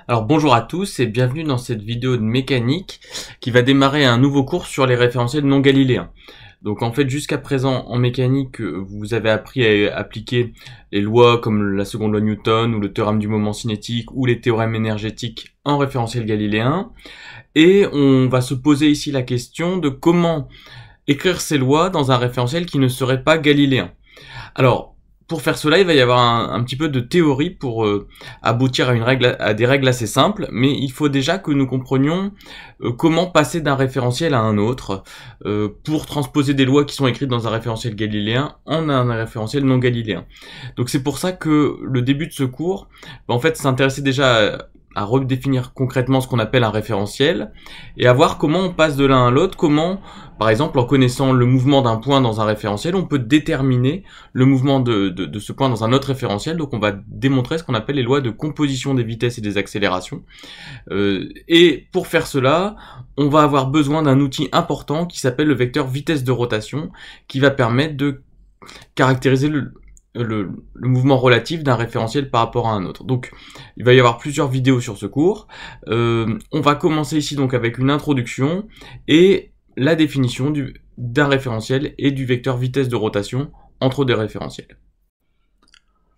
Alors bonjour à tous et bienvenue dans cette vidéo de mécanique qui va démarrer un nouveau cours sur les référentiels non galiléens. Donc en fait jusqu'à présent en mécanique vous avez appris à appliquer les lois comme la seconde loi de Newton ou le théorème du moment cinétique ou les théorèmes énergétiques en référentiel galiléen. Et on va se poser ici la question de comment écrire ces lois dans un référentiel qui ne serait pas galiléen. Alors pour faire cela, il va y avoir un petit peu de théorie pour aboutir à des règles assez simples, mais il faut déjà que nous comprenions comment passer d'un référentiel à un autre pour transposer des lois qui sont écrites dans un référentiel galiléen en un référentiel non galiléen. Donc c'est pour ça que le début de ce cours, en fait, s'intéresser déjà à redéfinir concrètement ce qu'on appelle un référentiel et à voir comment on passe de l'un à l'autre, comment, par exemple, en connaissant le mouvement d'un point dans un référentiel, on peut déterminer le mouvement de ce point dans un autre référentiel. Donc on va démontrer ce qu'on appelle les lois de composition des vitesses et des accélérations. Et pour faire cela, on va avoir besoin d'un outil important qui s'appelle le vecteur vitesse de rotation, qui va permettre de caractériser le mouvement relatif d'un référentiel par rapport à un autre. Donc il va y avoir plusieurs vidéos sur ce cours. On va commencer ici donc avec une introduction et la définition d'un référentiel et du vecteur vitesse de rotation entre des référentiels.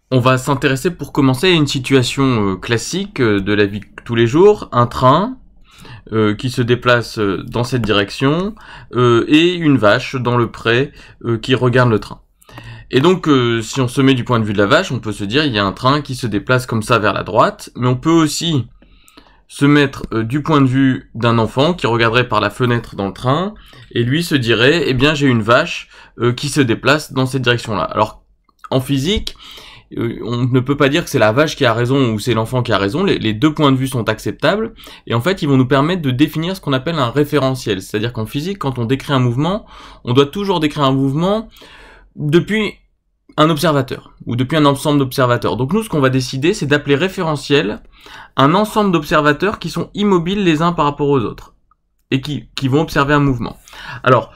On va s'intéresser pour commencer à une situation classique de la vie de tous les jours, un train qui se déplace dans cette direction et une vache dans le pré qui regarde le train. Et donc, si on se met du point de vue de la vache, on peut se dire il y a un train qui se déplace comme ça vers la droite, mais on peut aussi se mettre du point de vue d'un enfant qui regarderait par la fenêtre dans le train, et lui se dirait, eh bien j'ai une vache qui se déplace dans cette direction-là. Alors, en physique, on ne peut pas dire que c'est la vache qui a raison ou c'est l'enfant qui a raison, les deux points de vue sont acceptables, et en fait ils vont nous permettre de définir ce qu'on appelle un référentiel. C'est-à-dire qu'en physique, quand on décrit un mouvement, on doit toujours décrire un mouvement depuis un observateur, ou depuis un ensemble d'observateurs. Donc nous, ce qu'on va décider, c'est d'appeler référentiel un ensemble d'observateurs qui sont immobiles les uns par rapport aux autres, et qui vont observer un mouvement. Alors,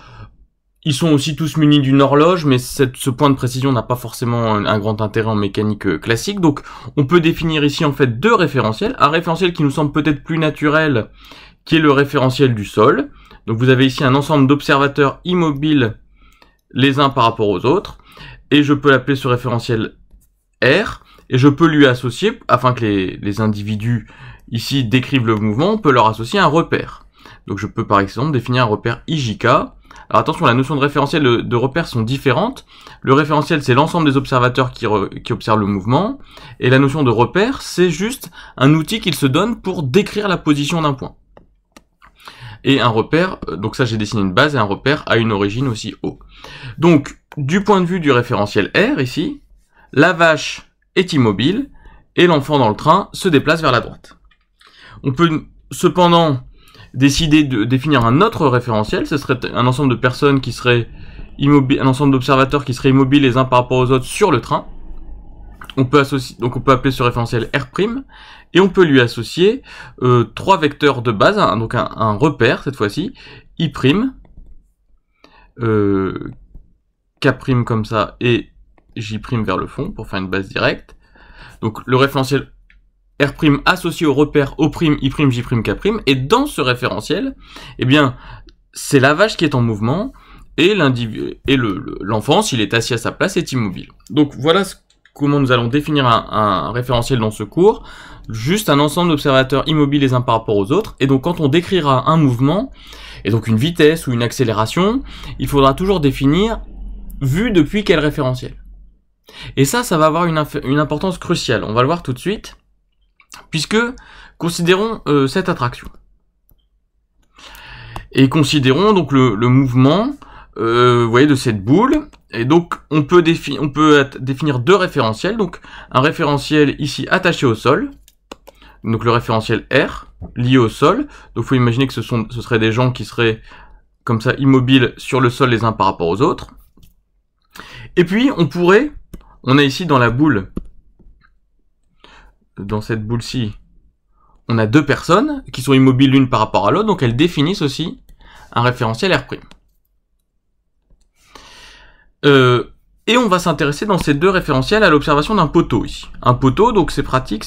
ils sont aussi tous munis d'une horloge, mais ce point de précision n'a pas forcément un grand intérêt en mécanique classique, donc on peut définir ici en fait deux référentiels, un référentiel qui nous semble peut-être plus naturel, qui est le référentiel du sol. Donc vous avez ici un ensemble d'observateurs immobiles les uns par rapport aux autres, et je peux l'appeler ce référentiel R, et je peux lui associer, afin que les individus ici décrivent le mouvement, on peut leur associer un repère. Donc je peux par exemple définir un repère IJK. Alors attention, la notion de référentiel de repère sont différentes. Le référentiel, c'est l'ensemble des observateurs qui observent le mouvement, et la notion de repère, c'est juste un outil qu'il se donne pour décrire la position d'un point. Et un repère, donc ça j'ai dessiné une base, et un repère a une origine aussi O. Donc, du point de vue du référentiel R, ici, la vache est immobile, et l'enfant dans le train se déplace vers la droite. On peut cependant décider de définir un autre référentiel, ce serait un ensemble de personnes qui seraient immobiles, un ensemble d'observateurs qui seraient immobiles les uns par rapport aux autres sur le train. On peut appeler ce référentiel R', et on peut lui associer trois vecteurs de base, donc un repère cette fois-ci, I', K' comme ça, et J' vers le fond, pour faire une base directe. Donc le référentiel R' associé au repère O', I', J', K', et dans ce référentiel, eh bien, c'est la vache qui est en mouvement, et l'enfant, s'il est assis à sa place, est immobile. Donc voilà comment nous allons définir un référentiel dans ce cours, juste un ensemble d'observateurs immobiles les uns par rapport aux autres, et donc quand on décrira un mouvement, et donc une vitesse ou une accélération, il faudra toujours définir vu depuis quel référentiel. Et ça va avoir une importance cruciale, on va le voir tout de suite, puisque considérons cette attraction. Et considérons donc le mouvement, vous voyez, de cette boule. Et donc, on peut définir deux référentiels. Donc, un référentiel ici attaché au sol. Donc, le référentiel R, lié au sol. Donc, il faut imaginer que ce seraient des gens qui seraient comme ça immobiles sur le sol les uns par rapport aux autres. Et puis, on a ici dans la boule, dans cette boule-ci, on a deux personnes qui sont immobiles l'une par rapport à l'autre. Donc, elles définissent aussi un référentiel R'. Et on va s'intéresser dans ces deux référentiels à l'observation d'un poteau ici. Un poteau, donc c'est pratique,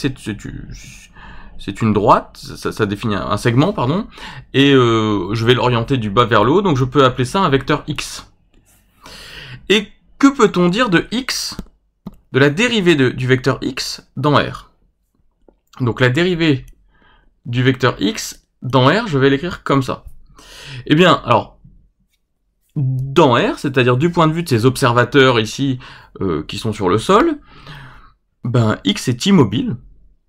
c'est une droite, ça définit un segment, pardon, et je vais l'orienter du bas vers le haut, donc je peux appeler ça un vecteur x. Et que peut-on dire de x, de la dérivée du vecteur x dans R? Donc la dérivée du vecteur x dans R, je vais l'écrire comme ça. Eh bien, alors, dans R, c'est-à-dire du point de vue de ces observateurs ici qui sont sur le sol, ben x est immobile,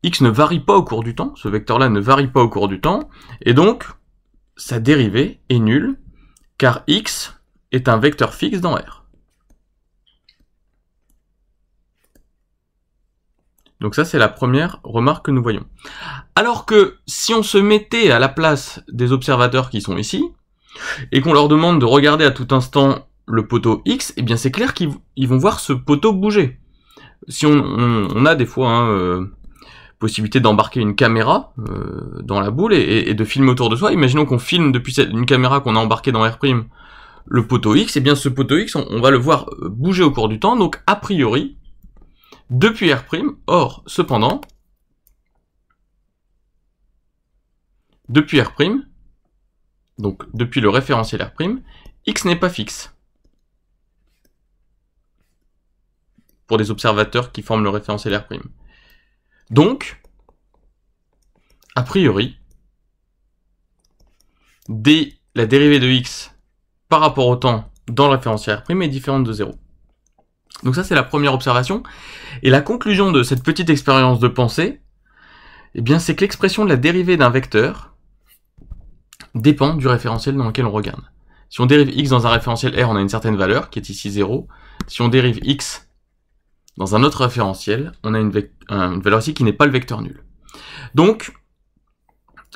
x ne varie pas au cours du temps, ce vecteur-là ne varie pas au cours du temps, et donc sa dérivée est nulle, car x est un vecteur fixe dans R. Donc ça, c'est la première remarque que nous voyons. Alors que si on se mettait à la place des observateurs qui sont ici, et qu'on leur demande de regarder à tout instant le poteau X, eh bien c'est clair qu'ils vont voir ce poteau bouger. Si on a des fois possibilité d'embarquer une caméra dans la boule et de filmer autour de soi, imaginons qu'on filme depuis une caméra qu'on a embarquée dans R', le poteau X, eh bien ce poteau X, on va le voir bouger au cours du temps, donc a priori, depuis R', or, cependant, depuis R', donc depuis le référentiel R', X n'est pas fixe. Pour des observateurs qui forment le référentiel R'. Donc, a priori, la dérivée de X par rapport au temps dans le référentiel R' est différente de 0. Donc ça, c'est la première observation. Et la conclusion de cette petite expérience de pensée, eh bien, c'est que l'expression de la dérivée d'un vecteur dépend du référentiel dans lequel on regarde. Si on dérive x dans un référentiel R, on a une certaine valeur, qui est ici 0. Si on dérive x dans un autre référentiel, on a une valeur ici qui n'est pas le vecteur nul. Donc,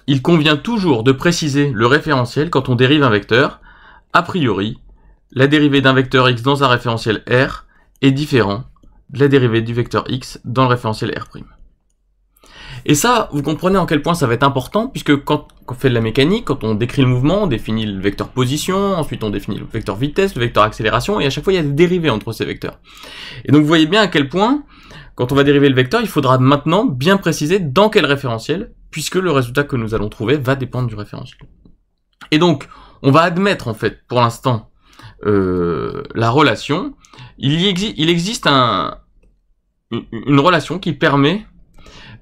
il convient toujours de préciser le référentiel quand on dérive un vecteur. A priori, la dérivée d'un vecteur x dans un référentiel R est différente de la dérivée du vecteur x dans le référentiel R'. Et ça, vous comprenez en quel point ça va être important, puisque quand on fait de la mécanique, quand on décrit le mouvement, on définit le vecteur position, ensuite on définit le vecteur vitesse, le vecteur accélération, et à chaque fois il y a des dérivées entre ces vecteurs. Et donc vous voyez bien à quel point, quand on va dériver le vecteur, il faudra maintenant bien préciser dans quel référentiel, puisque le résultat que nous allons trouver va dépendre du référentiel. Et donc, on va admettre en fait, pour l'instant, la relation. Il existe une relation qui permet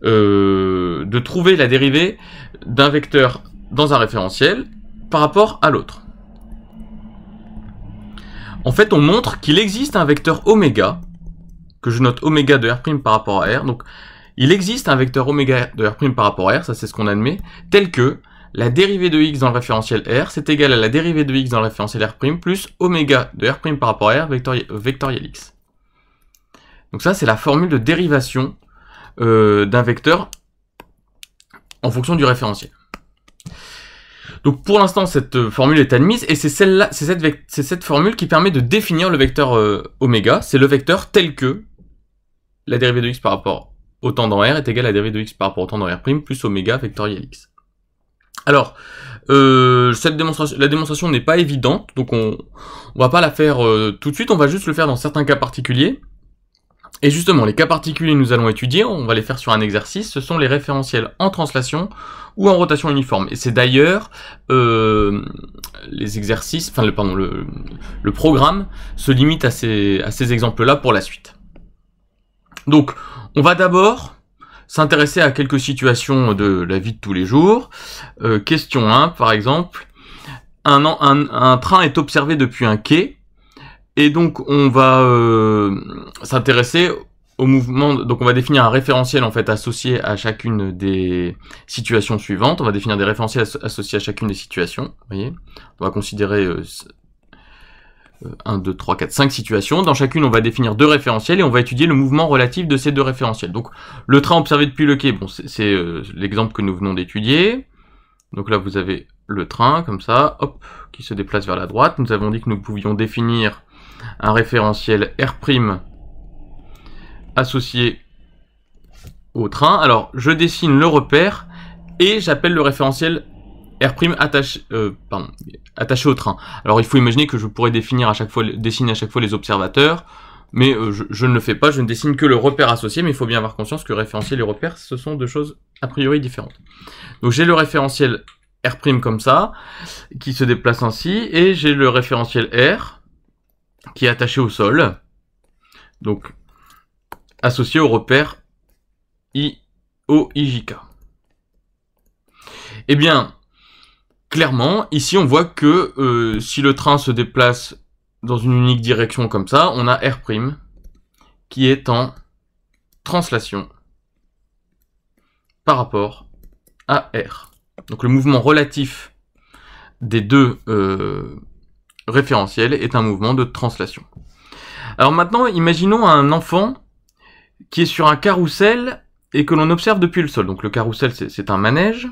de trouver la dérivée d'un vecteur dans un référentiel par rapport à l'autre. En fait, on montre qu'il existe un vecteur oméga, que je note oméga de R' par rapport à R. Donc, il existe un vecteur oméga de R' par rapport à R, ça c'est ce qu'on admet, tel que la dérivée de x dans le référentiel R, c'est égal à la dérivée de x dans le référentiel R' plus oméga de R' par rapport à R vectoriel x. Donc ça, c'est la formule de dérivation d'un vecteur en fonction du référentiel. Donc pour l'instant, cette formule est admise, et c'est celle-là, c'est cette formule qui permet de définir le vecteur oméga. C'est le vecteur tel que la dérivée de x par rapport au temps dans R est égale à la dérivée de x par rapport au temps dans R' plus oméga vectoriel x. Alors, la démonstration n'est pas évidente, donc on va pas la faire tout de suite, on va juste le faire dans certains cas particuliers. Et justement, les cas particuliers que nous allons étudier, on va les faire sur un exercice, ce sont les référentiels en translation ou en rotation uniforme. Et c'est d'ailleurs les exercices, enfin le programme se limite à ces exemples-là pour la suite. Donc, on va d'abord s'intéresser à quelques situations de la vie de tous les jours. Question 1, par exemple, un train est observé depuis un quai, et donc on va s'intéresser au mouvement, donc on va définir un référentiel en fait associé à chacune des situations suivantes. On va définir des référentiels associés à chacune des situations, vous voyez. On va considérer 1, 2, 3, 4, 5 situations. Dans chacune, on va définir 2 référentiels et on va étudier le mouvement relatif de ces 2 référentiels. Donc, le train observé depuis le quai, bon, c'est l'exemple que nous venons d'étudier. Donc là, vous avez le train, comme ça, hop, qui se déplace vers la droite. Nous avons dit que nous pouvions définir un référentiel R' associé au train. Alors, je dessine le repère et j'appelle le référentiel R' attaché au train. Alors il faut imaginer que je pourrais dessiner à chaque fois les observateurs. mais je ne le fais pas, je ne dessine que le repère associé, mais il faut bien avoir conscience que référentiel et repère, ce sont deux choses a priori différentes. Donc j'ai le référentiel R' comme ça, qui se déplace ainsi, et j'ai le référentiel R, qui est attaché au sol, donc associé au repère IOIJK. Eh bien, clairement, ici on voit que si le train se déplace dans une unique direction comme ça, on a R' qui est en translation par rapport à R. Donc le mouvement relatif des deux référentiels est un mouvement de translation. Alors maintenant, imaginons un enfant qui est sur un carrousel et que l'on observe depuis le sol. Donc le carrousel, c'est un manège.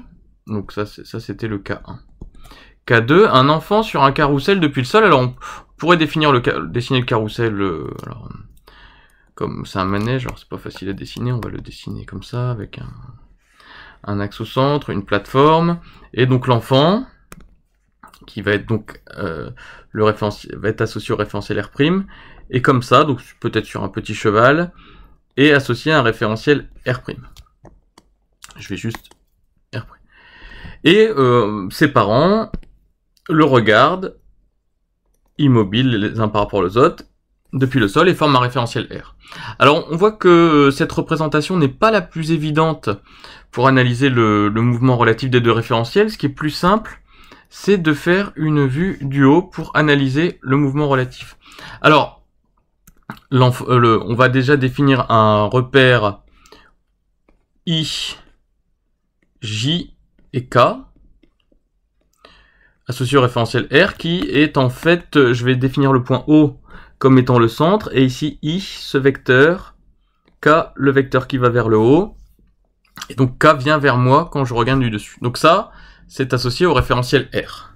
Donc ça c'était le K1. K2, un enfant sur un carrousel depuis le sol. Alors on pourrait dessiner le carrousel, alors, comme c'est un manège, alors c'est pas facile à dessiner, on va le dessiner comme ça, avec un axe au centre, une plateforme, et donc l'enfant, qui va être donc le référentiel, va être associé au référentiel R', et comme ça, donc peut-être sur un petit cheval, et associé à un référentiel R'. Je vais juste R'. Et ses parents le regardent, immobiles les uns par rapport aux autres, depuis le sol, et forment un référentiel R. Alors on voit que cette représentation n'est pas la plus évidente pour analyser le mouvement relatif des deux référentiels. Ce qui est plus simple, c'est de faire une vue du haut pour analyser le mouvement relatif. Alors, on va déjà définir un repère I, J et K, associé au référentiel R, qui est en fait, je vais définir le point O comme étant le centre, et ici I, ce vecteur, K, le vecteur qui va vers le haut, et donc K vient vers moi quand je regarde du dessus. Donc ça, c'est associé au référentiel R,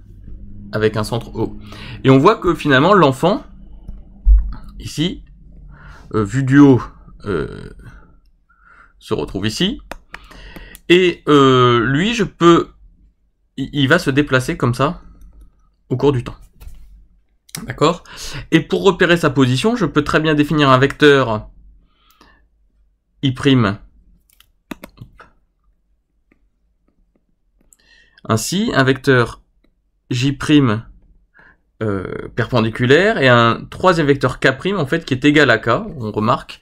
avec un centre O. Et on voit que finalement, l'enfant, ici, vu du haut, se retrouve ici, et lui, il va se déplacer comme ça, au cours du temps. D'accord? Et pour repérer sa position, je peux très bien définir un vecteur I', ainsi, un vecteur J' perpendiculaire, et un troisième vecteur K' en fait qui est égal à K, on remarque,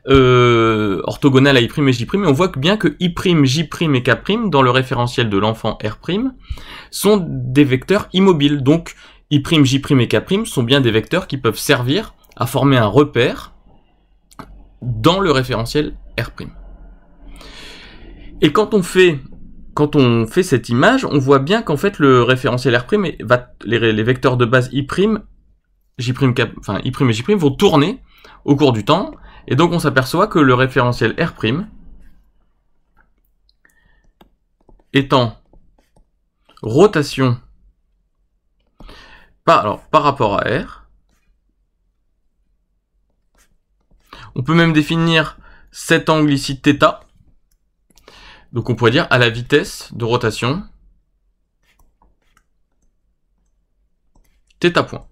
orthogonal à I' et J', et on voit bien que I', J' et K' dans le référentiel de l'enfant R' sont des vecteurs immobiles. Donc I', J' et K' sont bien des vecteurs qui peuvent servir à former un repère dans le référentiel R'. Et quand on fait cette image, on voit bien qu'en fait le référentiel R', les vecteurs de base I', J', I' et J' vont tourner au cours du temps, et donc on s'aperçoit que le référentiel R' est en rotation par rapport à R. On peut même définir cet angle ici θ. Donc on pourrait dire à la vitesse de rotation θ point.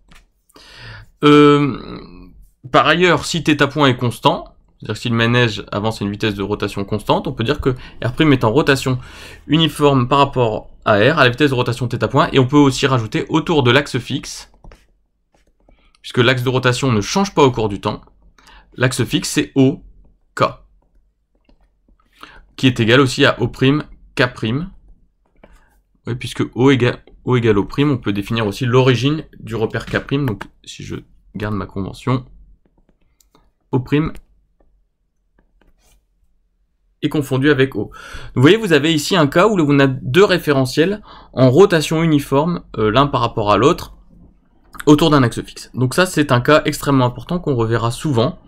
Par ailleurs, si θ point est constant, c'est-à-dire que si le manège avance à une vitesse de rotation constante, on peut dire que R' est en rotation uniforme par rapport à R, à la vitesse de rotation θ point, et on peut aussi rajouter autour de l'axe fixe, puisque l'axe de rotation ne change pas au cours du temps, l'axe fixe c'est O, K, qui est égal aussi à O', K'. Oui, puisque O égale O', on peut définir aussi l'origine du repère K', donc si je garde ma convention, O' est confondu avec O. Vous voyez, vous avez ici un cas où on a deux référentiels en rotation uniforme, l'un par rapport à l'autre, autour d'un axe fixe. Donc ça, c'est un cas extrêmement important qu'on reverra souvent,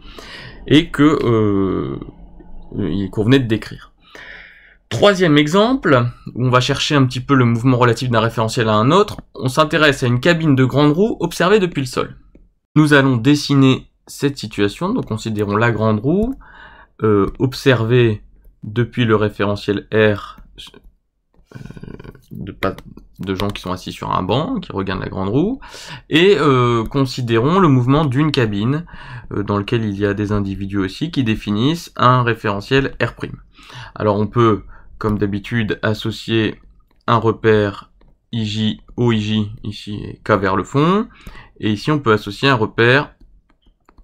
et qu'on venait de décrire. Troisième exemple, où on va chercher un petit peu le mouvement relatif d'un référentiel à un autre, on s'intéresse à une cabine de grande roue observée depuis le sol. Nous allons dessiner cette situation, donc considérons la grande roue, observée depuis le référentiel R de gens qui sont assis sur un banc, qui regardent la grande roue, et considérons le mouvement d'une cabine, dans lequel il y a des individus aussi, qui définissent un référentiel R'. Alors on peut, comme d'habitude, associer un repère IJ, OIJ, ici, et K vers le fond, et ici on peut associer un repère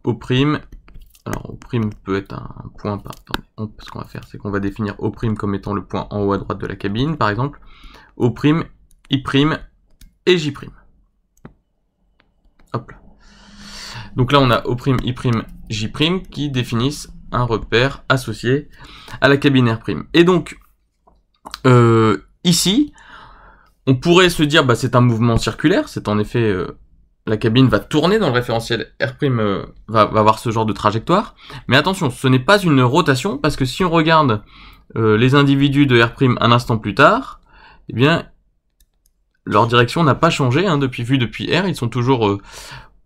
O'. Alors O' peut être un point, ce qu'on va faire, c'est qu'on va définir O' comme étant le point en haut à droite de la cabine, par exemple, O', I' et J'. Hop là. Donc là on a O', I', J' qui définissent un repère associé à la cabine R'. Et donc, ici, on pourrait se dire, bah, c'est un mouvement circulaire, c'est en effet, la cabine va tourner dans le référentiel R', va avoir ce genre de trajectoire. Mais attention, ce n'est pas une rotation, parce que si on regarde les individus de R' un instant plus tard, eh bien, leur direction n'a pas changé, hein, depuis R, ils sont toujours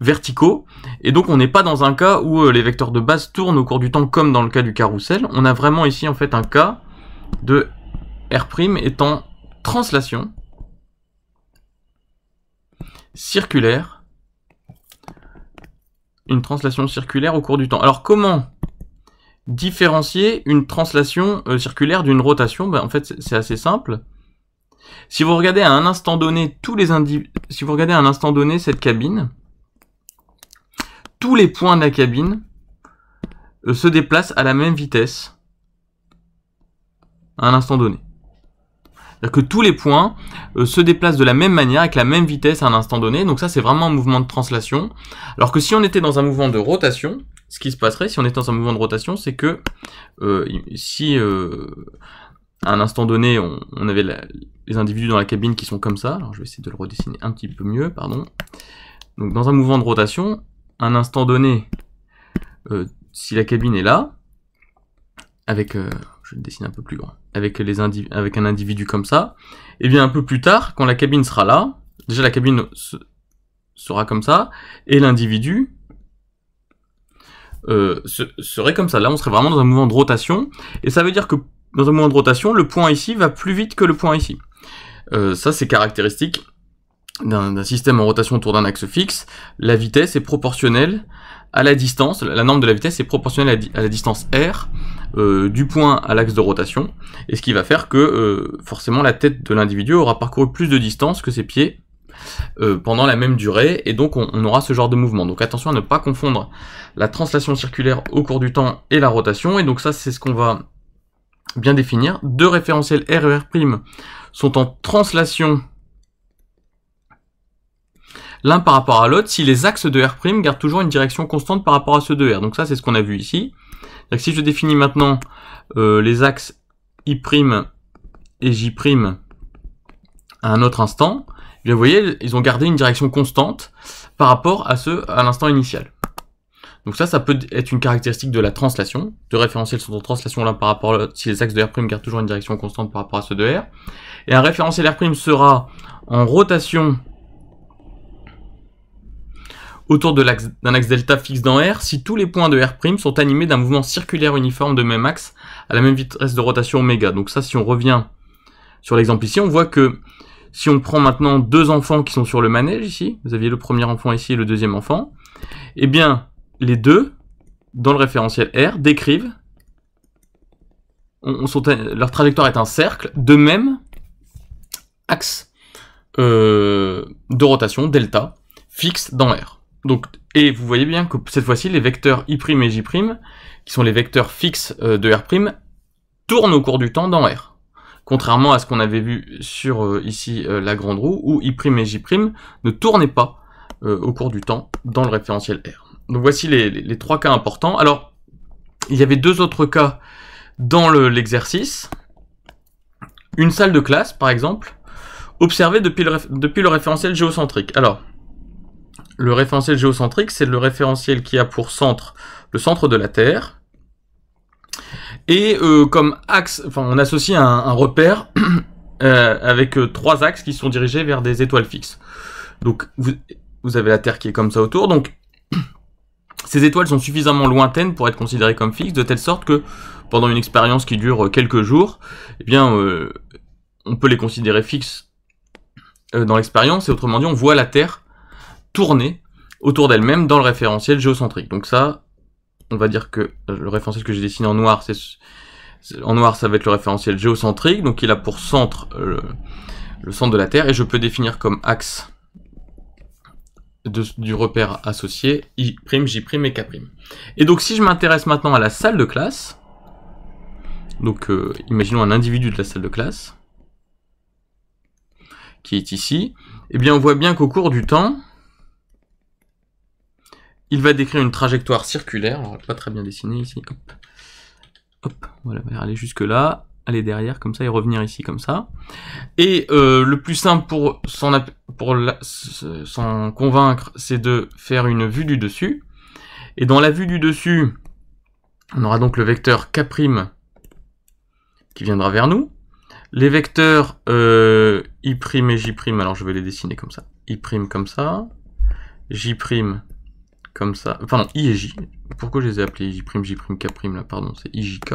verticaux, et donc on n'est pas dans un cas où les vecteurs de base tournent au cours du temps comme dans le cas du carrousel. On a vraiment ici en fait un cas de R' étant translation circulaire, une translation circulaire au cours du temps. Alors comment différencier une translation circulaire d'une rotation? Ben, en fait c'est assez simple. Si vous regardez à un instant donné si vous regardez à un instant donné cette cabine, tous les points de la cabine se déplacent à la même vitesse à un instant donné. C'est-à-dire que tous les points se déplacent de la même manière, avec la même vitesse à un instant donné. Donc ça, c'est vraiment un mouvement de translation. Alors que si on était dans un mouvement de rotation, ce qui se passerait si on était dans un mouvement de rotation, c'est que si à un instant donné, on avait les individus dans la cabine qui sont comme ça. Alors je vais essayer de le redessiner un petit peu mieux, pardon. Donc dans un mouvement de rotation, à un instant donné, si la cabine est là, avec, je le dessine un peu plus grand, avec un individu comme ça, et bien un peu plus tard, quand la cabine sera là, déjà la cabine sera comme ça, et l'individu serait comme ça. Là, on serait vraiment dans un mouvement de rotation, et ça veut dire que dans un mouvement de rotation, le point ici va plus vite que le point ici. Ça, c'est caractéristique d'un système en rotation autour d'un axe fixe. La vitesse est proportionnelle à la distance, la norme de la vitesse est proportionnelle à la distance r du point à l'axe de rotation, et ce qui va faire que forcément la tête de l'individu aura parcouru plus de distance que ses pieds pendant la même durée, et donc on aura ce genre de mouvement. Donc attention à ne pas confondre la translation circulaire au cours du temps et la rotation, et donc ça c'est ce qu'on va bien définir. Deux référentiels R et R' sont en translation l'un par rapport à l'autre si les axes de R' gardent toujours une direction constante par rapport à ceux de R. Donc ça c'est ce qu'on a vu ici. Donc, si je définis maintenant les axes I' et J' à un autre instant, eh bien, vous voyez, ils ont gardé une direction constante par rapport à ceux à l'instant initial. Donc ça peut être une caractéristique de la translation. Deux référentiels sont en translation l'un par rapport à l'autre si les axes de R' gardent toujours une direction constante par rapport à ceux de R. Et un référentiel R' sera en rotation autour d'un axe delta fixe dans R si tous les points de R' sont animés d'un mouvement circulaire uniforme de même axe à la même vitesse de rotation oméga. Donc ça, si on revient sur l'exemple ici, on voit que si on prend maintenant deux enfants qui sont sur le manège ici, vous aviez le premier enfant ici et le deuxième enfant, eh bien les deux, dans le référentiel R, décrivent, leur trajectoire est un cercle de même axe de rotation, delta, fixe dans R. Donc, et vous voyez bien que cette fois-ci, les vecteurs I' et J', qui sont les vecteurs fixes de R', tournent au cours du temps dans R. Contrairement à ce qu'on avait vu sur ici la grande roue, où I' et J' ne tournaient pas au cours du temps dans le référentiel R. Donc voici les trois cas importants. Alors, il y avait deux autres cas dans l'exercice. Une salle de classe, par exemple, observée depuis le référentiel géocentrique. Alors, le référentiel géocentrique, c'est le référentiel qui a pour centre le centre de la Terre. Et comme axe, enfin on associe un repère avec trois axes qui sont dirigés vers des étoiles fixes. Donc vous avez la Terre qui est comme ça autour. Donc ces étoiles sont suffisamment lointaines pour être considérées comme fixes, de telle sorte que pendant une expérience qui dure quelques jours, eh bien on peut les considérer fixes dans l'expérience, et autrement dit, on voit la Terre tourner autour d'elle-même dans le référentiel géocentrique. Donc ça, on va dire que le référentiel que j'ai dessiné en noir, en noir, ça va être le référentiel géocentrique, donc il a pour centre le centre de la Terre, et je peux définir comme axe du repère associé I', J' et K'. Et donc si je m'intéresse maintenant à la salle de classe, donc imaginons un individu de la salle de classe, qui est ici, eh bien on voit bien qu'au cours du temps, il va décrire une trajectoire circulaire, alors pas très bien dessinée ici, hop, hop, voilà, on va aller jusque là, aller derrière comme ça et revenir ici comme ça. Et le plus simple pour s'en convaincre, c'est de faire une vue du dessus. Et dans la vue du dessus, on aura donc le vecteur K' qui viendra vers nous. Les vecteurs I' et J', alors je vais les dessiner comme ça. I' comme ça, J' comme ça, pardon, I et J. Pourquoi je les ai appelés J', J', K' là, pardon, c'est IJK.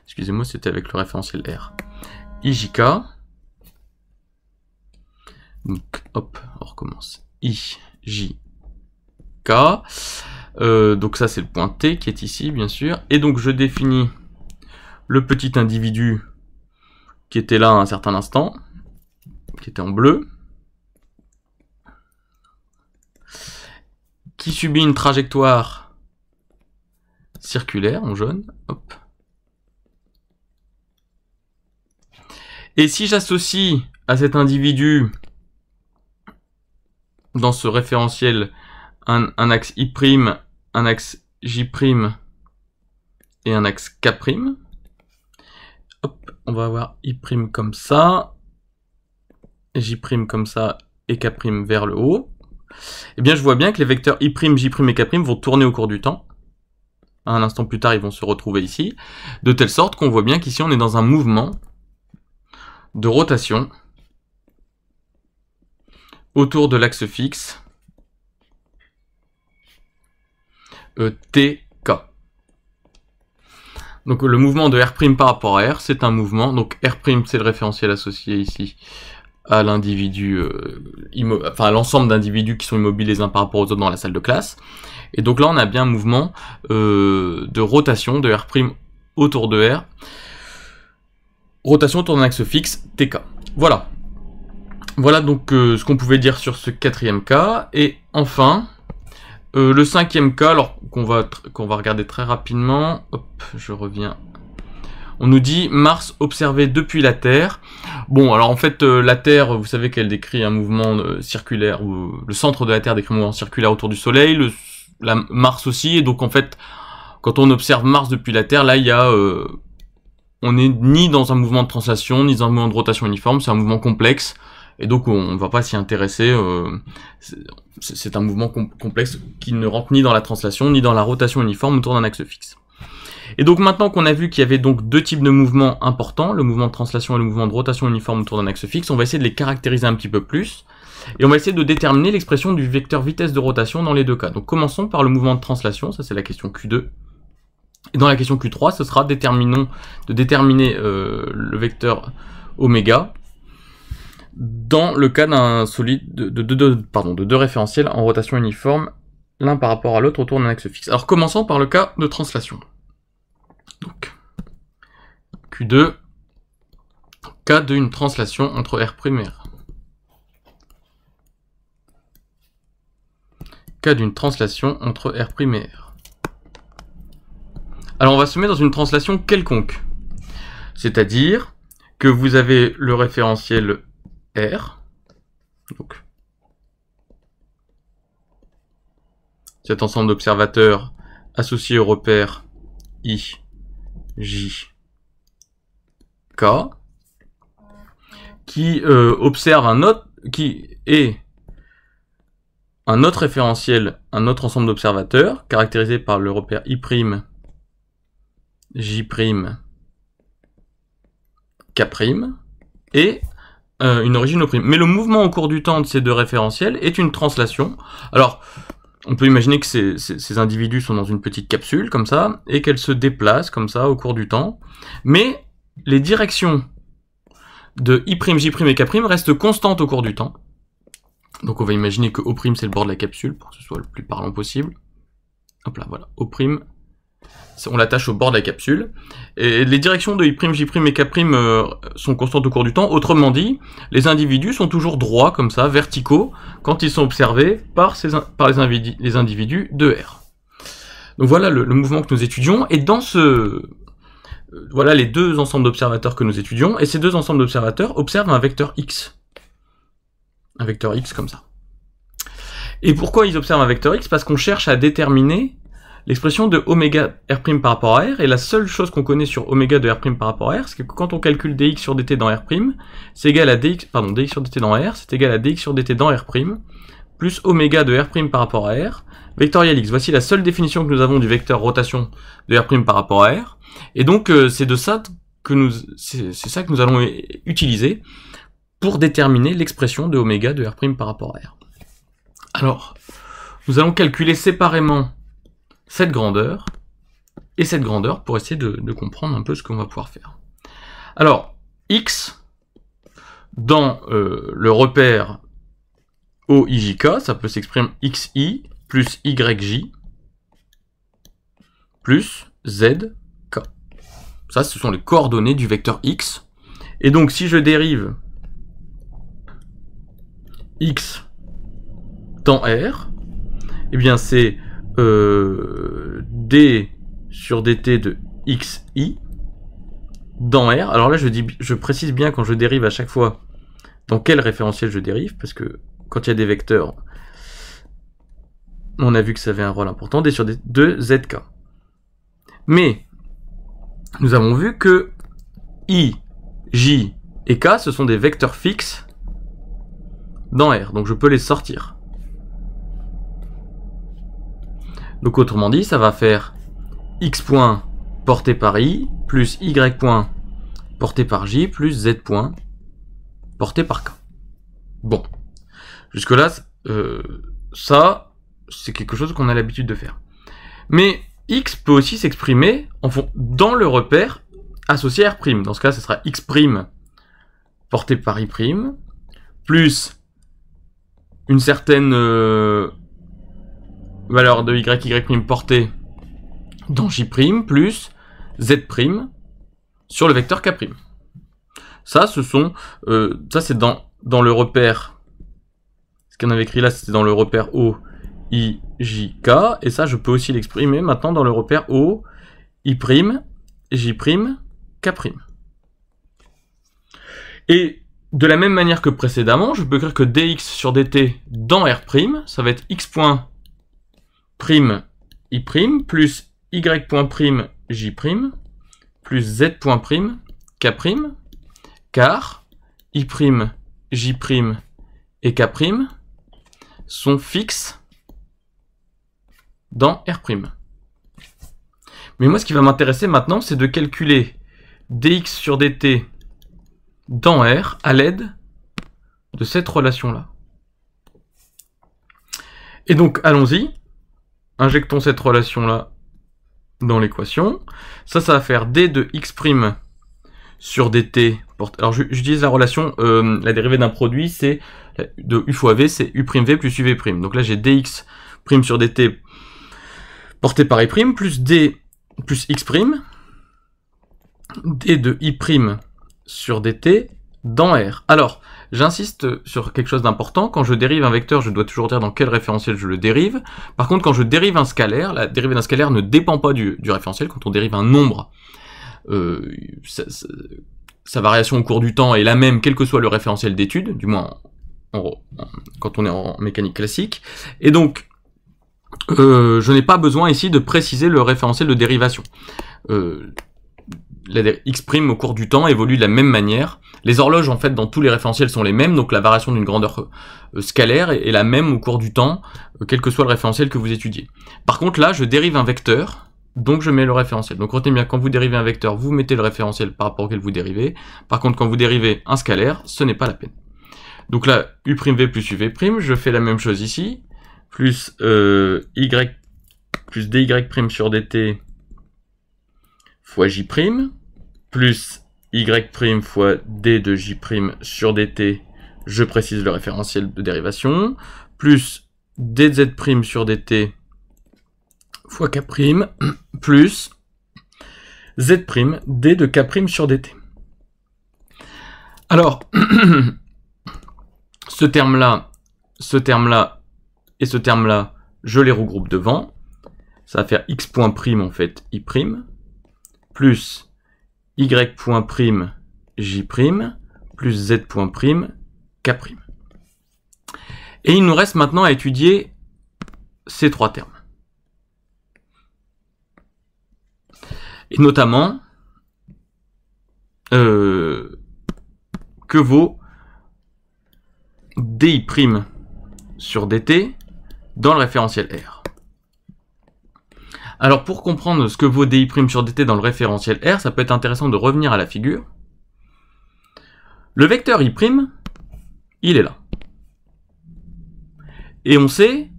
Excusez-moi, c'était avec le référentiel R. IJK. Donc, hop, on recommence. IJK. Donc ça, c'est le point T qui est ici, bien sûr. Et donc, je définis le petit individu qui était là à un certain instant, qui était en bleu, qui subit une trajectoire circulaire en jaune. Hop. Et si j'associe à cet individu dans ce référentiel un axe I', un axe J' et un axe K', hop, on va avoir I' comme ça, J' comme ça et K' vers le haut. Eh bien, je vois bien que les vecteurs I', J' et K' vont tourner au cours du temps. Un instant plus tard, ils vont se retrouver ici, de telle sorte qu'on voit bien qu'ici, on est dans un mouvement de rotation autour de l'axe fixe TK. Donc, le mouvement de R' par rapport à R, c'est un mouvement. Donc, R', c'est le référentiel associé ici à l'individu, enfin à l'ensemble d'individus qui sont immobiles les uns par rapport aux autres dans la salle de classe. Et donc là, on a bien un mouvement de rotation de R' autour de R. Rotation autour d'un axe fixe, TK. Voilà. Voilà donc ce qu'on pouvait dire sur ce quatrième cas. Et enfin, le cinquième cas, alors qu'on va regarder très rapidement. Hop, je reviens. On nous dit Mars observé depuis la Terre. Bon, alors en fait, la Terre, vous savez qu'elle décrit un mouvement circulaire, ou le centre de la Terre décrit un mouvement circulaire autour du Soleil, Mars aussi, et donc en fait, quand on observe Mars depuis la Terre, là, il y a... on n'est ni dans un mouvement de translation, ni dans un mouvement de rotation uniforme, c'est un mouvement complexe, et donc on ne va pas s'y intéresser. C'est un mouvement complexe qui ne rentre ni dans la translation, ni dans la rotation uniforme autour d'un axe fixe. Et donc maintenant qu'on a vu qu'il y avait donc deux types de mouvements importants, le mouvement de translation et le mouvement de rotation uniforme autour d'un axe fixe, on va essayer de les caractériser un petit peu plus, et on va essayer de déterminer l'expression du vecteur vitesse de rotation dans les deux cas. Donc commençons par le mouvement de translation, ça c'est la question Q2. Et dans la question Q3, ce sera de déterminer le vecteur oméga dans le cas d'un solide de deux référentiels en rotation uniforme, l'un par rapport à l'autre autour d'un axe fixe. Alors commençons par le cas de translation. Donc, Q2, cas d'une translation entre R' et R. Cas d'une translation entre R' et R. Alors on va se mettre dans une translation quelconque. C'est-à-dire que vous avez le référentiel R, donc cet ensemble d'observateurs associés au repère I, J, K, qui observe qui est un autre référentiel, un autre ensemble d'observateurs, caractérisé par le repère I', J', K', et une origine O'. Mais le mouvement au cours du temps de ces deux référentiels est une translation. Alors, on peut imaginer que ces individus sont dans une petite capsule, comme ça, et qu'elles se déplacent, comme ça, au cours du temps. Mais les directions de I', J' et K' restent constantes au cours du temps. Donc on va imaginer que O' c'est le bord de la capsule, pour que ce soit le plus parlant possible. Hop là, voilà, O', on l'attache au bord de la capsule. Et les directions de I', J' et K' sont constantes au cours du temps. Autrement dit, les individus sont toujours droits, comme ça, verticaux, quand ils sont observés par les individus de R. Donc voilà le mouvement que nous étudions, et dans voilà les deux ensembles d'observateurs que nous étudions, et ces deux ensembles d'observateurs observent un vecteur X. Un vecteur X comme ça. Et pourquoi ils observent un vecteur X? Parce qu'on cherche à déterminer l'expression de oméga R' par rapport à R, et la seule chose qu'on connaît sur oméga de R' par rapport à R, c'est que quand on calcule dx sur dt dans R', c'est égal à dx sur dt dans R, c'est égal à dx sur dt dans R', plus oméga de R' par rapport à R, vectoriel X. Voici la seule définition que nous avons du vecteur rotation de R' par rapport à R, et donc c'est ça que nous allons utiliser pour déterminer l'expression de oméga de R' par rapport à R. Alors, nous allons calculer séparément cette grandeur et cette grandeur pour essayer de comprendre un peu ce qu'on va pouvoir faire. Alors, X, dans le repère OIJK, ça peut s'exprimer XI plus YJ plus ZK. Ça, ce sont les coordonnées du vecteur X. Et donc, si je dérive X dans R, eh bien c'est d sur dt de xi dans R. Alors là, je précise bien quand je dérive à chaque fois dans quel référentiel je dérive, parce que quand il y a des vecteurs, on a vu que ça avait un rôle important, d sur dt de zk. Mais nous avons vu que i, j et k, ce sont des vecteurs fixes dans R, donc je peux les sortir. Donc autrement dit, ça va faire x point porté par i, plus y point porté par j, plus z point porté par k. Bon, jusque là, ça, c'est quelque chose qu'on a l'habitude de faire. Mais x peut aussi s'exprimer dans le repère associé à R'. Dans ce cas, ce sera x' porté par i', plus une certaine valeur de y' portée dans j', plus z' sur le vecteur k'. Ça, ça c'est dans le repère, ce qu'on avait écrit là, c'était dans le repère O, I, J, K, et ça, je peux aussi l'exprimer maintenant dans le repère O, I', J', K'. Et de la même manière que précédemment, je peux écrire que dx sur dt dans R', ça va être x point prime i', plus y point prime j', plus z point prime k', car i', j' et k' sont fixes dans R'. Mais moi, ce qui va m'intéresser maintenant, c'est de calculer dx sur dt dans R à l'aide de cette relation-là. Et donc, allons-y. Injectons cette relation-là dans l'équation. Ça va faire d de x' sur dt. Alors, j'utilise la relation, la dérivée d'un produit, c'est de u fois v, c'est u'v plus uv'. Donc là, j'ai dx' sur dt porté par i', plus d plus x', d de i' sur dt dans R. Alors, j'insiste sur quelque chose d'important. Quand je dérive un vecteur, je dois toujours dire dans quel référentiel je le dérive. Par contre, quand je dérive un scalaire, la dérivée d'un scalaire ne dépend pas du référentiel. Quand on dérive un nombre, sa variation au cours du temps est la même, quel que soit le référentiel d'étude, du moins quand on est en mécanique classique. Et donc, je n'ai pas besoin ici de préciser le référentiel de dérivation. La x' au cours du temps évolue de la même manière. Les horloges, en fait, dans tous les référentiels sont les mêmes, donc la variation d'une grandeur scalaire est la même au cours du temps, quel que soit le référentiel que vous étudiez. Par contre, là, je dérive un vecteur, donc je mets le référentiel. Donc retenez bien, quand vous dérivez un vecteur, vous mettez le référentiel par rapport auquel vous dérivez. Par contre, quand vous dérivez un scalaire, ce n'est pas la peine. Donc là, u'v plus uv', je fais la même chose ici, plus y plus dy' sur dt fois j', plus y' fois d de j' sur dt, je précise le référentiel de dérivation, plus dz' sur dt fois k', plus z' d de k' sur dt. Alors, ce terme-là et ce terme-là, je les regroupe devant. Ça va faire x point prime, en fait, i prime, plus y point prime, j prime, plus z point prime, k prime. Et il nous reste maintenant à étudier ces trois termes. Et notamment, que vaut di' sur dt dans le référentiel R. Alors pour comprendre ce que vaut di' sur dt dans le référentiel R, ça peut être intéressant de revenir à la figure. Le vecteur i', il est là. Et on sait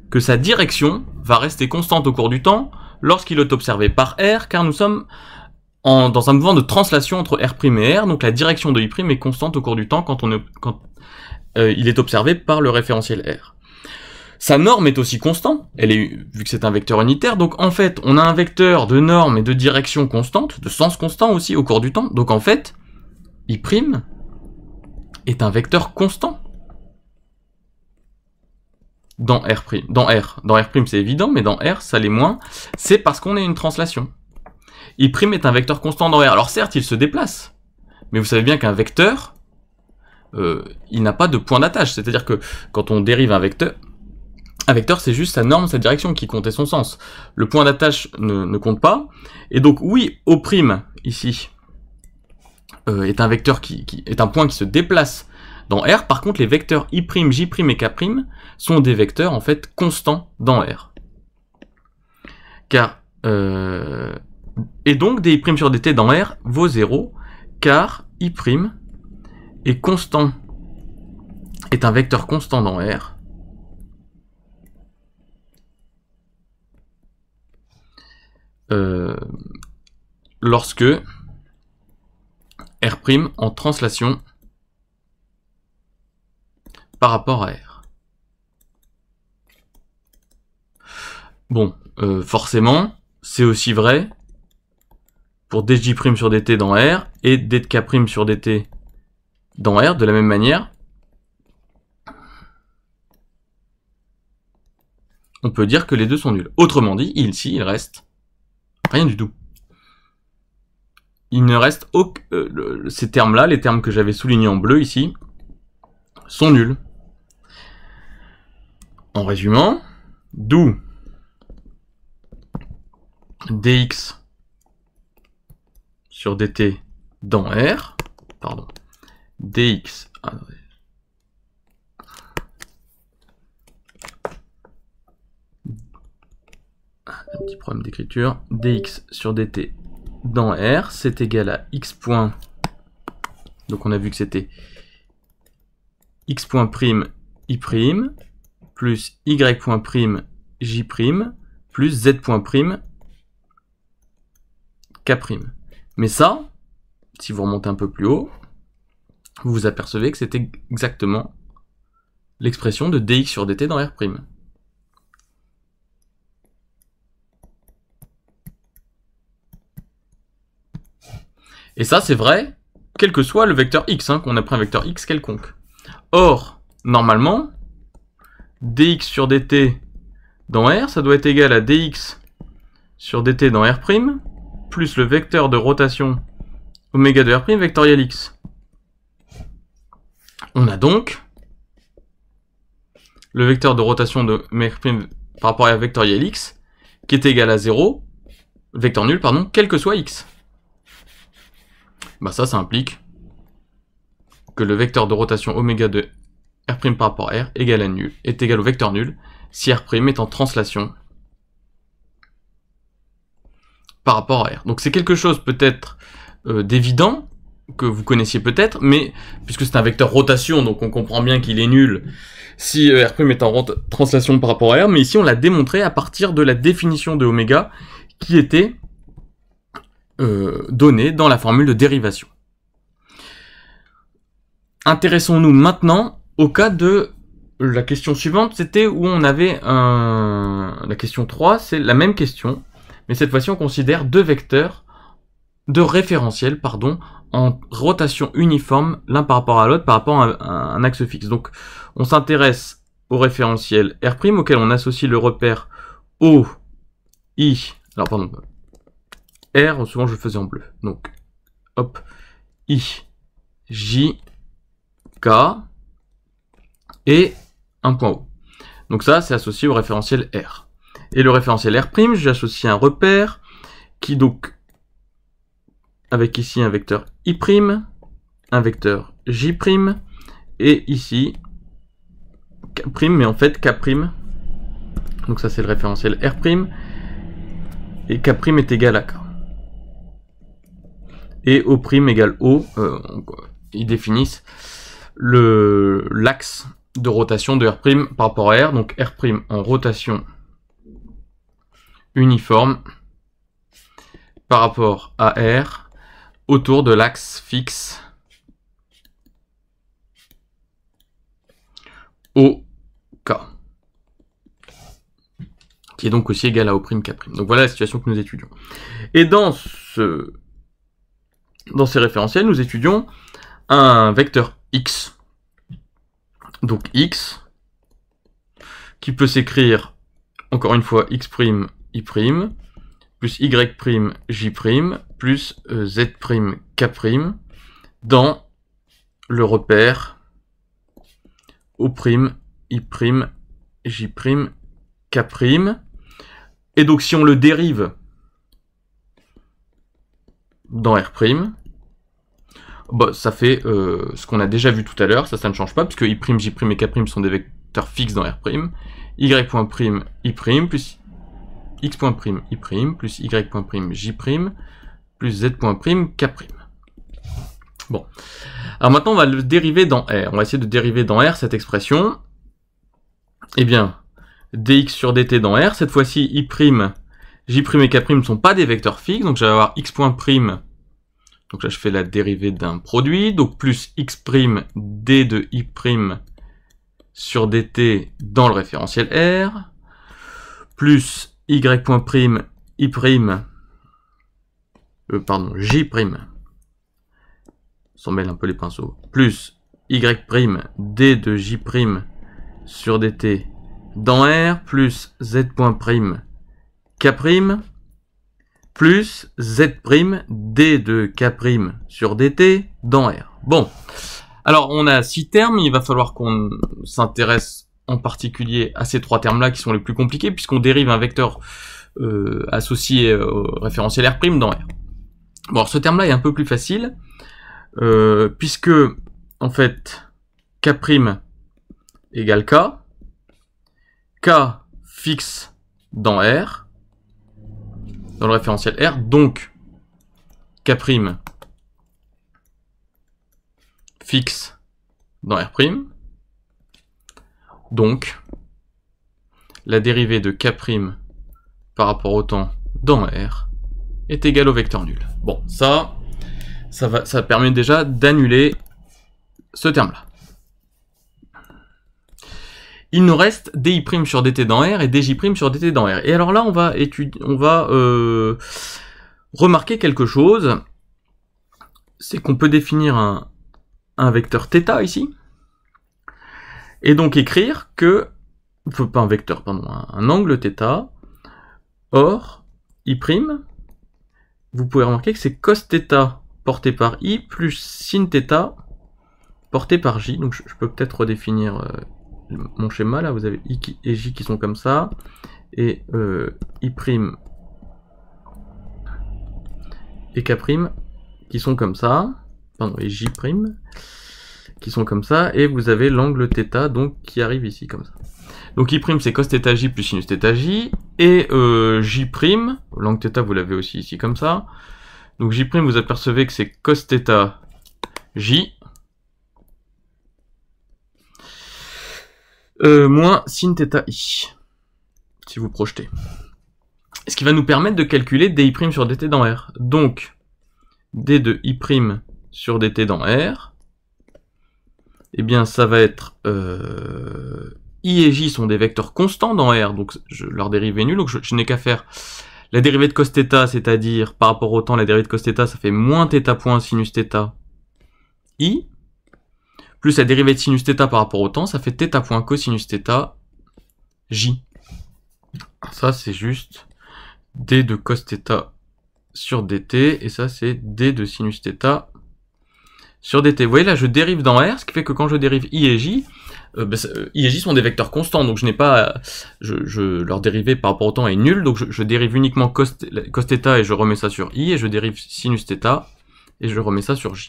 que sa direction va rester constante au cours du temps lorsqu'il est observé par R, car nous sommes dans un mouvement de translation entre R' et R, donc la direction de i' est constante au cours du temps quand il est observé par le référentiel R. Sa norme est aussi constante, vu que c'est un vecteur unitaire, donc en fait, on a un vecteur de norme et de direction constante, de sens constant aussi au cours du temps, donc en fait, i' est un vecteur constant dans R'. Dans R' c'est évident, mais dans R, ça l'est moins, c'est parce qu'on est une translation. I' est un vecteur constant dans R. Alors certes, il se déplace, mais vous savez bien qu'un vecteur, il n'a pas de point d'attache, c'est-à-dire que quand on dérive un vecteur, c'est juste sa norme, sa direction qui compte et son sens. Le point d'attache ne compte pas. Et donc oui, O', ici, est un vecteur qui est un point qui se déplace dans R. Par contre, les vecteurs I', J' et K' sont des vecteurs, en fait, constants dans R. Et donc, di' sur dt dans R vaut 0, car I' est constant, est un vecteur constant dans R. Lorsque R' en translation par rapport à R. Bon, forcément, c'est aussi vrai pour dj' sur dt dans R et dk' sur dt dans R de la même manière. On peut dire que les deux sont nuls. Autrement dit, ici, il reste rien du tout. Il ne reste aucun... ces termes-là, les termes que j'avais soulignés en bleu ici, sont nuls. En résumant, d'où dx sur dt dans R, pardon, dx... un petit problème d'écriture, dx sur dt dans R, c'est égal à x point, donc on a vu que c'était x point prime i prime, plus y point prime j prime, plus z point prime k prime. Mais ça, si vous remontez un peu plus haut, vous vous apercevez que c'était exactement l'expression de dx sur dt dans R'. Et ça, c'est vrai, quel que soit le vecteur x, qu'on a pris un vecteur x quelconque. Or, normalement, dx sur dt dans R, ça doit être égal à dx sur dt dans R', plus le vecteur de rotation oméga de R' vectoriel x. On a donc le vecteur de rotation de R' par rapport à vectoriel x qui est égal à 0, vecteur nul, pardon, quel que soit x. Bah ça implique que le vecteur de rotation oméga de R' par rapport à R est égal au vecteur nul si R' est en translation par rapport à R. Donc c'est quelque chose peut-être d'évident, que vous connaissiez peut-être, mais puisque c'est un vecteur rotation, donc on comprend bien qu'il est nul si R' est en translation par rapport à R, mais ici on l'a démontré à partir de la définition de oméga qui était donnée dans la formule de dérivation. intéressons-nous maintenant au cas de la question suivante, c'était où on avait la question 3, c'est la même question, mais cette fois-ci on considère deux vecteurs de référentiel, en rotation uniforme l'un par rapport à l'autre, par rapport à un axe fixe. Donc on s'intéresse au référentiel R', auquel on associe le repère O, I, alors pardon, R, souvent je le faisais en bleu, donc hop, I, J, K, et un point O. Donc ça, c'est associé au référentiel R. Et le référentiel R', j'ai associé un repère qui donc, avec ici un vecteur I', un vecteur J', et ici K', mais en fait K'. Donc ça c'est le référentiel R', et K' est égal à K. Et O' égale O, ils définissent l'axe de rotation de R' par rapport à R, donc R' en rotation uniforme par rapport à R autour de l'axe fixe OK, qui est donc aussi égal à O'K'. Donc voilà la situation que nous étudions. Et dans ces référentiels, nous étudions un vecteur X. Donc X, qui peut s'écrire, encore une fois, X', I', plus Y', J', plus Z', K', dans le repère O', I', J', K'. Et donc si on le dérive dans R', bah, ça fait ce qu'on a déjà vu tout à l'heure, ça ne change pas, puisque I', J' et K' sont des vecteurs fixes dans R', Y', I', plus X', I', plus Y', J', plus Z', K'. Bon. Alors maintenant, on va le dériver dans R. On va essayer de dériver dans R cette expression. Eh bien, dx sur dt dans R, cette fois-ci, I', J' et K' ne sont pas des vecteurs fixes, donc je vais avoir X'', donc là je fais la dérivée d'un produit, donc plus X', d de I' sur dt dans le référentiel R, plus Y', I', J', on s'en mêle un peu les pinceaux, plus Y', d de J' sur dt dans R, plus Z', K', plus Z', d de K' sur dt dans R. Bon, alors on a 6 termes, il va falloir qu'on s'intéresse en particulier à ces 3 termes-là qui sont les plus compliqués, puisqu'on dérive un vecteur associé au référentiel R' dans R. Bon, alors ce terme-là est un peu plus facile, puisque, en fait, K' égale K, K fixe dans R, dans le référentiel R, donc K' fixe dans R', donc la dérivée de K' par rapport au temps dans R est égale au vecteur nul. Bon, ça permet déjà d'annuler ce terme-là. Il nous reste dI' sur dt dans R et dJ' sur dt dans R. Et alors là, on va remarquer quelque chose, c'est qu'on peut définir un vecteur θ ici, et donc écrire que, pas un vecteur, pardon, un angle θ, or, I', vous pouvez remarquer que c'est cos θ porté par I plus sin θ porté par J. Donc je peux peut-être redéfinir mon schéma, là vous avez I et J qui sont comme ça, et I' et K' qui sont comme ça, pardon, et J' qui sont comme ça, et vous avez l'angle θ donc qui arrive ici comme ça. Donc I' c'est cos θj plus sinus θj, et J', l'angle θ vous l'avez aussi ici comme ça, donc J' vous apercevez que c'est cos θj moins sin θi, si vous projetez. Ce qui va nous permettre de calculer dI' sur dt dans R. Donc, d de I' sur dt dans R eh bien ça va être I et J sont des vecteurs constants dans R, donc leur dérivée est nulle, donc je n'ai qu'à faire la dérivée de cos θ, c'est-à-dire par rapport au temps, la dérivée de cos θ, ça fait moins θ point sinus θ I, plus la dérivée de sinus θ par rapport au temps, ça fait θ point cosinus θ J. Ça c'est juste d de cos θ sur dt, et ça c'est d de sinus θ sur dt. Vous voyez là, je dérive dans R, ce qui fait que quand je dérive I et J, I et J sont des vecteurs constants, donc je n'ai pas, leur dérivée par rapport au temps est nulle, donc je dérive uniquement cos θ et je remets ça sur I, et je dérive sinus θ et je remets ça sur J.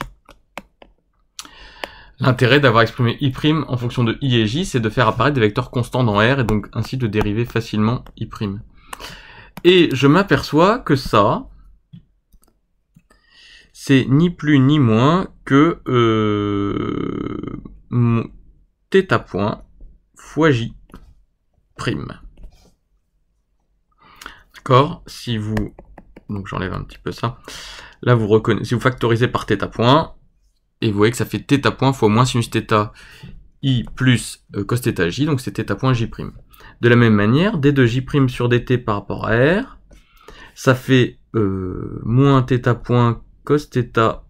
L'intérêt d'avoir exprimé I' en fonction de I et J, c'est de faire apparaître des vecteurs constants dans R, et donc ainsi de dériver facilement I'. Et je m'aperçois que ça, c'est ni plus ni moins que θ point fois J'. D'accord? Si vous... Donc j'enlève un petit peu ça. Là, vous reconnaissez, si vous factorisez par θ point, et vous voyez que ça fait θ point fois moins sinus θ I plus cos θ J, donc c'est θ point J'. De la même manière, d de J' sur dt par rapport à R, ça fait moins θ point cos θ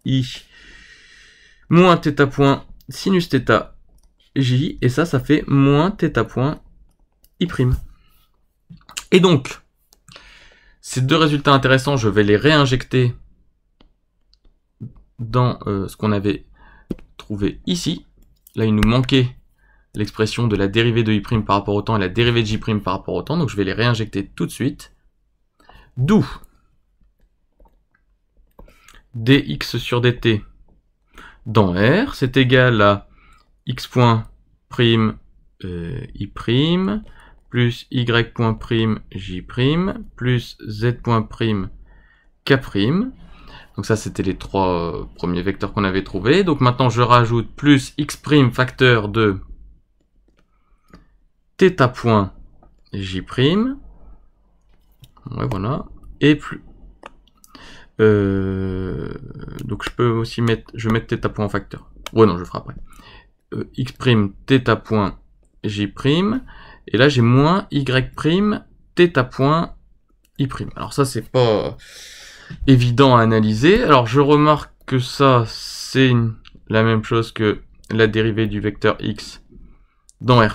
I moins θ point sinus θ J, et ça fait moins θ point I'. Et donc, ces deux résultats intéressants, je vais les réinjecter dans ce qu'on avait trouvé ici. Là, il nous manquait l'expression de la dérivée de I' par rapport au temps et la dérivée de J' par rapport au temps, donc je vais les réinjecter tout de suite. D'où dx sur dt dans R, c'est égal à x point prime I' plus y point prime J' plus z point prime K'. Donc ça, c'était les trois premiers vecteurs qu'on avait trouvés. Donc maintenant, je rajoute plus x' facteur de θ point J'. Ouais, voilà. Et plus... donc je peux aussi mettre... Je vais mettre θ point en facteur. Ouais, non, je le ferai après. x' θ point J'. Et là, j'ai moins y' θ point I'. Alors ça, c'est pas évident à analyser. Alors je remarque que ça, c'est la même chose que la dérivée du vecteur x dans R'.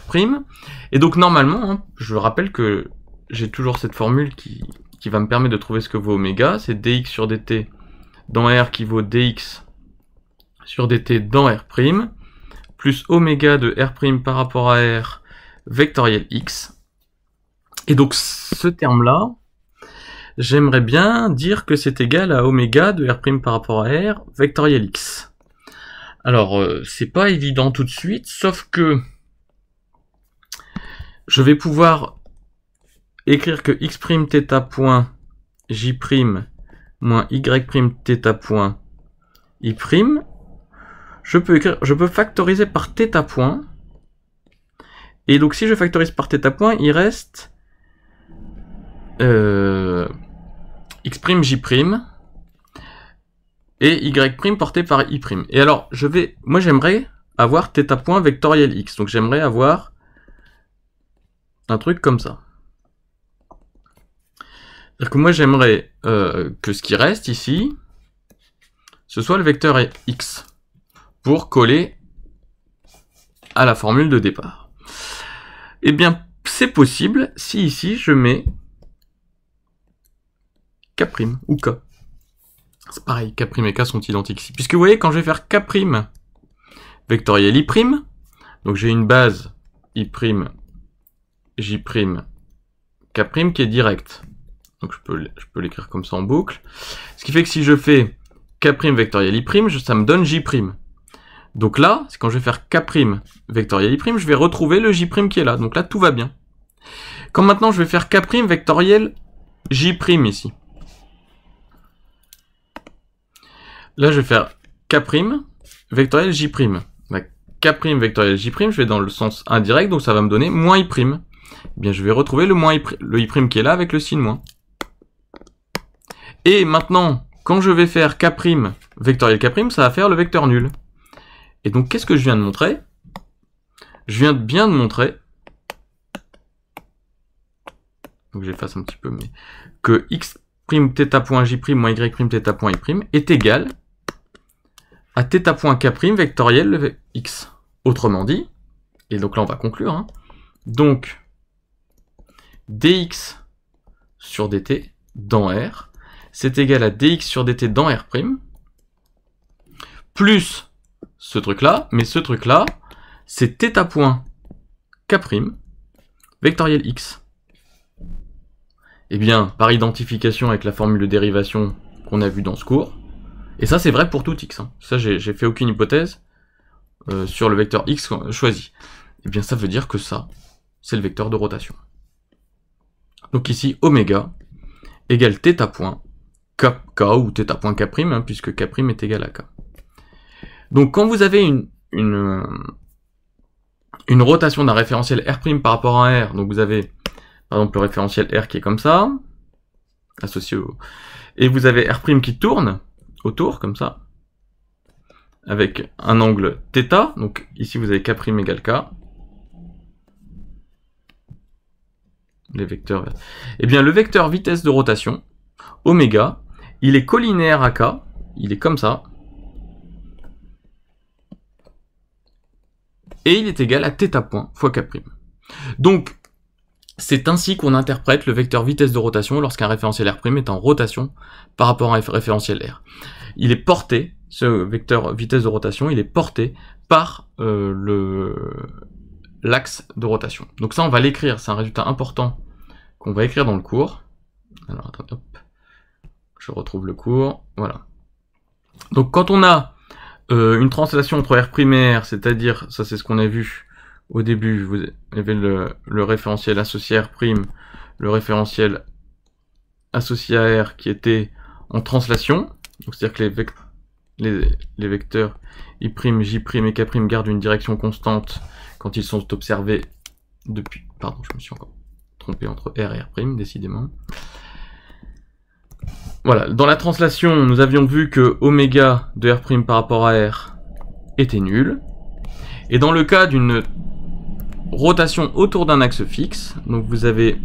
Et donc normalement, hein, je rappelle que j'ai toujours cette formule qui va me permettre de trouver ce que vaut oméga. C'est dx sur dt dans R qui vaut dx sur dt dans R', plus oméga de R' par rapport à R vectoriel x. Et donc ce terme-là, j'aimerais bien dire que c'est égal à oméga de R' par rapport à R vectoriel x. Alors, c'est pas évident tout de suite, sauf que je vais pouvoir écrire que x' θ point J' moins y' θ point I'. Je peux factoriser par θ point. Et donc si je factorise par θ point, il reste x' J' et y' porté par I'. Et alors, moi j'aimerais avoir θ point vectoriel x. Donc j'aimerais avoir un truc comme ça. C'est-à-dire que moi j'aimerais que ce qui reste ici, ce soit le vecteur x, pour coller à la formule de départ. Eh bien, c'est possible si ici je mets K' ou K. C'est pareil, K' et K sont identiques ici. Puisque vous voyez, quand je vais faire K' vectoriel I', donc j'ai une base I', J', K' qui est directe. Donc je peux l'écrire comme ça en boucle. Ce qui fait que si je fais K' vectoriel I', ça me donne J'. Donc là, quand je vais faire K' vectoriel I', je vais retrouver le J' qui est là. Donc là, tout va bien. Quand maintenant je vais faire K' vectoriel J' ici. Là, je vais faire K' vectoriel J'. K' vectoriel J', je vais dans le sens indirect, donc ça va me donner moins I'. Eh bien, je vais retrouver le I' qui est là avec le signe moins. Et maintenant, quand je vais faire K' vectoriel K', ça va faire le vecteur nul. Et donc, qu'est-ce que je viens de montrer? Je viens bien de montrer, donc j'efface un petit peu, mais que x' θ.j' moins y' θ.i' est égal à θ.k' vectoriel x. Autrement dit, et donc là on va conclure, hein, donc dx sur dt dans R, c'est égal à dx sur dt dans R', plus ce truc-là, mais ce truc-là, c'est θ.k' vectoriel x. Eh bien, par identification avec la formule de dérivation qu'on a vue dans ce cours, et ça c'est vrai pour tout x, hein. Ça j'ai fait aucune hypothèse sur le vecteur x choisi. Eh bien ça veut dire que ça, c'est le vecteur de rotation. Donc ici, oméga égale θ.k ou θ.k', hein, puisque k' est égal à k. Donc quand vous avez une rotation d'un référentiel R' par rapport à R, donc vous avez par exemple le référentiel R qui est comme ça, associé au... et vous avez R' qui tourne autour, comme ça, avec un angle θ, donc ici vous avez k' égale k, les vecteurs... Eh bien le vecteur vitesse de rotation, oméga, il est collinéaire à k, il est comme ça, et il est égal à θ point fois k'. Donc, c'est ainsi qu'on interprète le vecteur vitesse de rotation lorsqu'un référentiel R' est en rotation par rapport à un référentiel R. Il est porté, ce vecteur vitesse de rotation, il est porté par l'axe de rotation. Donc ça, on va l'écrire, c'est un résultat important qu'on va écrire dans le cours. Alors, attends, hop, je retrouve le cours, voilà. Donc quand on a une translation entre R' et R, c'est-à-dire, ça c'est ce qu'on a vu au début, vous avez le référentiel associé à R', le référentiel associé à R qui était en translation, donc c'est-à-dire que les vecteurs I', J' et K' gardent une direction constante quand ils sont observés depuis... Pardon, je me suis encore trompé entre R et R', décidément. Voilà, dans la translation, nous avions vu que oméga de R' par rapport à R était nul. Et dans le cas d'une rotation autour d'un axe fixe, donc vous avez...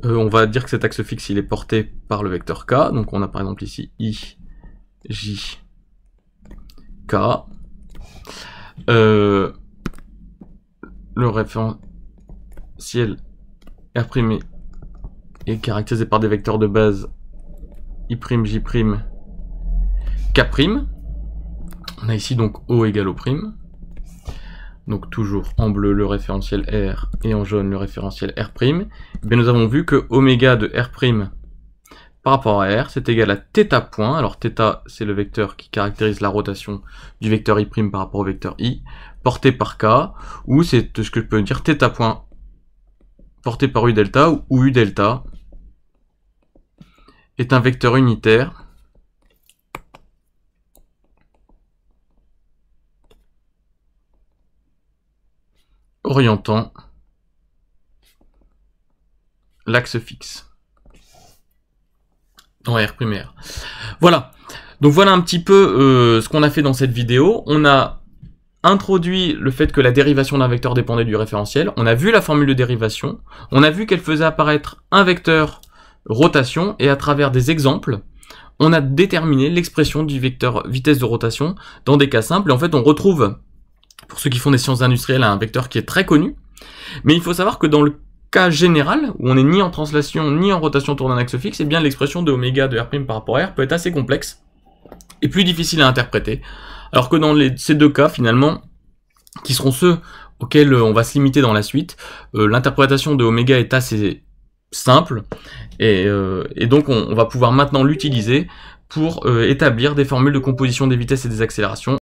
on va dire que cet axe fixe, il est porté par le vecteur k. Donc on a par exemple ici I, J, K. Le référentiel R' est caractérisé par des vecteurs de base I', J', K'. On a ici donc O égale O'. Donc toujours en bleu le référentiel R et en jaune le référentiel R'. Et bien nous avons vu que oméga de R' par rapport à R, c'est égal à θ point. Alors θ, c'est le vecteur qui caractérise la rotation du vecteur I' par rapport au vecteur I, porté par K, ou c'est ce que je peux dire θ point porté par U delta, ou U delta est un vecteur unitaire orientant l'axe fixe dans R'. Voilà, donc voilà un petit peu ce qu'on a fait dans cette vidéo. On a introduit le fait que la dérivation d'un vecteur dépendait du référentiel, on a vu la formule de dérivation, on a vu qu'elle faisait apparaître un vecteur rotation, et à travers des exemples, on a déterminé l'expression du vecteur vitesse de rotation dans des cas simples, et en fait on retrouve, pour ceux qui font des sciences industrielles, un vecteur qui est très connu, mais il faut savoir que dans le cas général, où on n'est ni en translation ni en rotation autour d'un axe fixe, et bien l'expression de oméga de R' par rapport à R peut être assez complexe, et plus difficile à interpréter, alors que dans ces deux cas, finalement, qui seront ceux auxquels on va se limiter dans la suite, l'interprétation de oméga est assez simple, et donc on va pouvoir maintenant l'utiliser pour établir des formules de composition des vitesses et des accélérations